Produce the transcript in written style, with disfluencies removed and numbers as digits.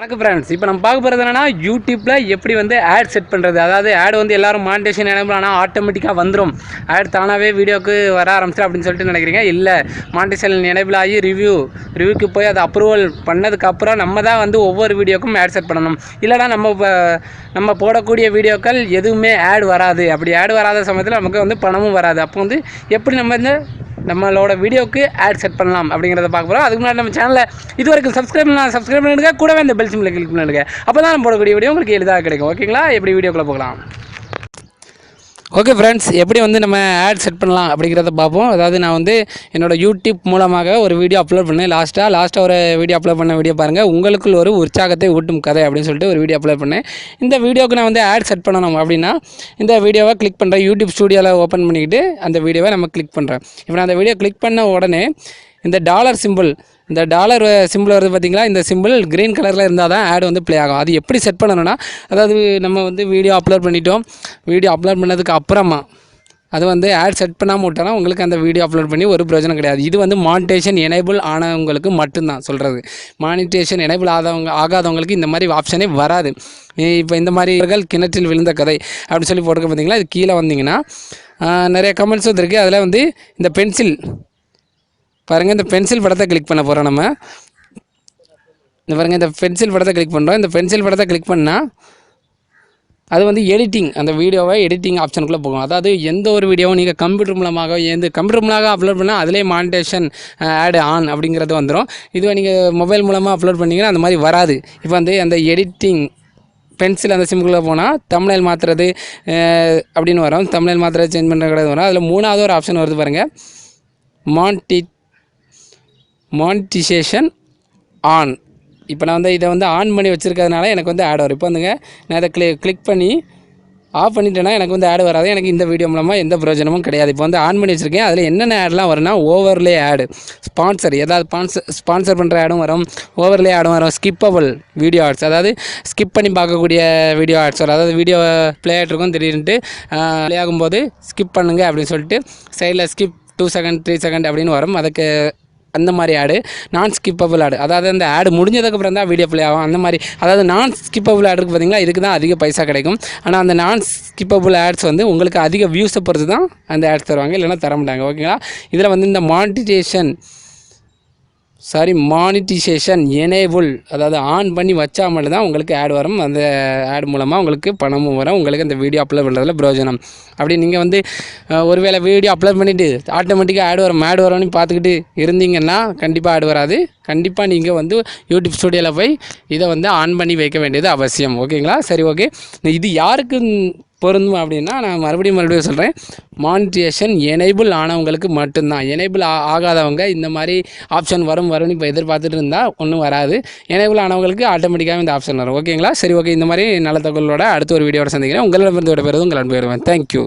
வணக்கம் ஃப்ரெண்ட்ஸ், இப்போ நம்ம பார்க்க போகிறது என்னன்னா யூடியூப்பில் எப்படி வந்து ஆட் செட் பண்ணுறது. அதாவது ஆட் வந்து எல்லாரும் மானிட்டேஷன் எனேபிள் ஆனால் ஆட்டோமேட்டிக்காக வந்துடும், ஆட் தானாகவே வீடியோக்கு வர ஆரம்பிச்சிடும் அப்படின்னு சொல்லிட்டு நினைக்கிறீங்க. இல்லை, மானிட்டேஷன் எனேபிள் ஆகி ரிவ்யூக்கு போய் அதை அப்ரூவல் பண்ணதுக்கப்புறம் நம்ம தான் வந்து ஒவ்வொரு வீடியோக்கும் ஆட் செட் பண்ணணும். இல்லைனா நம்ம போடக்கூடிய வீடியோக்கள் எதுவுமே ஆட் வராது. அப்படி ஆட் வராத சமயத்தில் நமக்கு வந்து பணமும் வராது. அப்போ வந்து எப்படி நம்மளோட வீடியோக்கு ஆட் செட் பண்ணலாம் அப்படிங்கிறத பார்க்க போகிறோம். அதுக்கு முன்னாடி நம்ம சேனலில் இது வரைக்கும் சப்ஸ்கிரைப் பண்ணிடுங்க, கூடவே இந்த பெல் சிம்பிளை கிளிக் பண்ணிடுங்க. அப்போ தான் நம்ம போடக்கூடிய வீடியோ உங்களுக்கு எளிதாக கிடைக்கும். ஓகேங்களா? எப்படி வீடியோக்குள்ளே போகலாம். ஓகே ஃப்ரெண்ட்ஸ், எப்படி வந்து நம்ம ஆட் செட் பண்ணலாம் அப்படிங்கிறத பார்ப்போம். அதாவது நான் வந்து என்னோடய யூடியூப் மூலமாக ஒரு வீடியோ அப்லோட் பண்ணேன். லாஸ்ட்டாக ஒரு வீடியோ அப்லோட் பண்ண வீடியோ பாருங்கள், உங்களுக்குள் ஒரு உற்சாகத்தை ஊட்டும் கதை அப்படின்னு சொல்லிட்டு ஒரு வீடியோ அப்லோட் பண்ணேன். இந்த வீடியோக்கு நான் வந்து ஆட் செட் பண்ணணும் அப்படின்னா இந்த வீடியோவை கிளிக் பண்ணுறேன். யூடியூப் ஸ்டூடியோவில் ஓப்பன் பண்ணிக்கிட்டு அந்த வீடியோவை நம்ம கிளிக் பண்ணுறேன். இப்போ நான் அந்த வீடியோ கிளிக் பண்ண உடனே இந்த டாலர் சிம்பிள் வருது பார்த்தீங்களா? இந்த சிம்பிள் க்ரீன் கலரில் இருந்தால் தான் ஆட் வந்து ப்ளே ஆகும். அது எப்படி செட் பண்ணணும்னா, அதாவது நம்ம வந்து வீடியோ அப்லோட் பண்ணிட்டோம். வீடியோ அப்லோட் பண்ணதுக்கு அப்புறமா அது வந்து ஆட் செட் பண்ணாமல் விட்டோன்னா உங்களுக்கு அந்த வீடியோ அப்லோட் பண்ணி ஒரு பிரயோஜனம் கிடையாது. இது வந்து மானிட்டேஷன் எனேபிள் ஆனவங்களுக்கு மட்டும்தான் சொல்கிறது. மானிட்டேஷன் எனேபிள் ஆகாதவங்களுக்கு இந்த மாதிரி ஆப்ஷனே வராது. இப்போ இந்த மாதிரி கிணற்றில் விழுந்த கதை அப்படின்னு சொல்லி போட்டுக்க பார்த்தீங்களா? இது கீழே வந்தீங்கன்னா நிறைய கமெண்ட்ஸ் வந்துருக்கு. அதில் வந்து இந்த பென்சில் பாருங்கள், இந்த பென்சில் படத்தை கிளிக் பண்ண போகிறோம். நம்ம இந்த பாருங்கள், இந்த பென்சில் படத்தை கிளிக் பண்ணுறோம். இந்த பென்சில் படத்தை கிளிக் பண்ணால் அது வந்து எடிட்டிங், அந்த வீடியோவை எடிட்டிங் ஆப்ஷனுக்குள்ளே போகும். அதாவது எந்த ஒரு வீடியோவும் நீங்கள் கம்ப்யூட்டர் மூலமாக அப்லோட் பண்ணால் அதிலே மானிட்டேஷன் ஆட் ஆன் அப்படிங்கிறது வந்துடும். இதுவே நீங்கள் மொபைல் மூலமாக அப்லோட் பண்ணிங்கன்னா அந்த மாதிரி வராது. இப்போ வந்து அந்த எடிட்டிங் பென்சில் அந்த சிம்குள்ளே போனால் தம்ப்நெயில் மாற்றுறது அப்படின்னு வரும். தம்ப்நெயில் மாற்றுறது சேஞ்ச் பண்ணுற கிடையாது வரும். அதில் மூணாவது ஒரு ஆப்ஷன் வருது பாருங்கள், மானிட்டைசேஷன் ஆன். இப்போ நான் வந்து இதை வந்து ஆன் பண்ணி வச்சுருக்கிறதுனால எனக்கு வந்து ஆட் வரும். இப்போ வந்துங்க நான் இதை கிளிக் பண்ணி ஆஃப் பண்ணிட்டேன்னா எனக்கு வந்து ஆட் வராது. எனக்கு இந்த வீடியோ மூலமாக எந்த பிரயோஜனமும் கிடையாது. இப்போ வந்து ஆன் பண்ணி வச்சுருக்கேன். அதில் என்னென்ன ஆட்லாம் வரும்னா, ஓவர்லே ஆடு, ஸ்பான்சர் பண்ணுற ஆடும் வரும், ஓவர்லே ஆடும் வரும், ஸ்கிப்பபிள் வீடியோ ஆட்ஸ், அதாவது ஸ்கிப் பண்ணி பார்க்கக்கூடிய வீடியோ ஆட்ஸ் வரும். அதாவது வீடியோ ப்ளே ஆகிட்ருக்கும், திடீர்னுட்டு ப்ளே ஆகும்போது ஸ்கிப் பண்ணுங்க அப்படின்னு சொல்லிட்டு சைடில் ஸ்கிப் 2 செகண்ட் 3 செகண்ட் அப்படின்னு வரும். அதுக்கு அந்த மாதிரி ஆடு. நான் ஸ்கிப்பபிள் ஆடு, அதாவது அந்த ஆடு முடிஞ்சதுக்கப்புறம் தான் வீடியோ ப்ளே ஆகும். அந்த மாதிரி, அதாவது நான் ஸ்கிப்பபிள் ஆடுக்கு பார்த்தீங்களா, இதுக்கு தான் அதிக பைசா கிடைக்கும். ஆனால் அந்த நான் ஸ்கிப்பபிள் ஆட்ஸ் வந்து உங்களுக்கு அதிக வியூஸை பொறுத்து தான் அந்த ஆட்ஸ் தருவாங்க, இல்லைன்னா தர மாட்டாங்க. ஓகேங்களா? இதில் வந்து இந்த மானிட்டைசேஷன் எனேபிள், அதாவது ஆன் பண்ணி வச்சா மட்டும் தான் உங்களுக்கு ஆட் வரும். அந்த ஆட் மூலமாக உங்களுக்கு பணமும் வரும், உங்களுக்கு அந்த வீடியோ அப்லோட் பண்ணுறதுல பிரயோஜனம். அப்படி நீங்கள் வந்து ஒருவேளை வீடியோ அப்லோட் பண்ணிவிட்டு ஆட்டோமேட்டிக்காக ஆட் வரும்னு பார்த்துக்கிட்டு இருந்தீங்கன்னா கண்டிப்பாக ஆட் வராது. கண்டிப்பாக நீங்கள் வந்து யூடியூப் ஸ்டூடியோவில் போய் இதை வந்து ஆன் பண்ணி வைக்க வேண்டியது அவசியம். ஓகேங்களா? சரி, ஓகே. இது யாருக்கு பொருந்தும் அப்படின்னா, நான் மறுபடியும் சொல்கிறேன், மானிட்டேஷன் எனேபிள் ஆனவங்களுக்கு மட்டும்தான். எனேபிள் ஆகாதவங்க இந்த மாதிரி ஆப்ஷன் வரும்னு இப்போ எதிர்பார்த்துட்டு இருந்தால் ஒன்றும் வராது. எனேபிள் ஆனவங்களுக்கு ஆட்டோமேட்டிக்காக இந்த ஆப்ஷன் வரும். ஓகேங்களா? சரி, ஓகே. இந்த மாதிரி நல்ல தகவலோட அடுத்த ஒரு வீடியோட சந்திக்கிறேன். உங்களிடமிருந்து விடைபெறுவது உங்கள் அன்பு. தேங்க்யூ.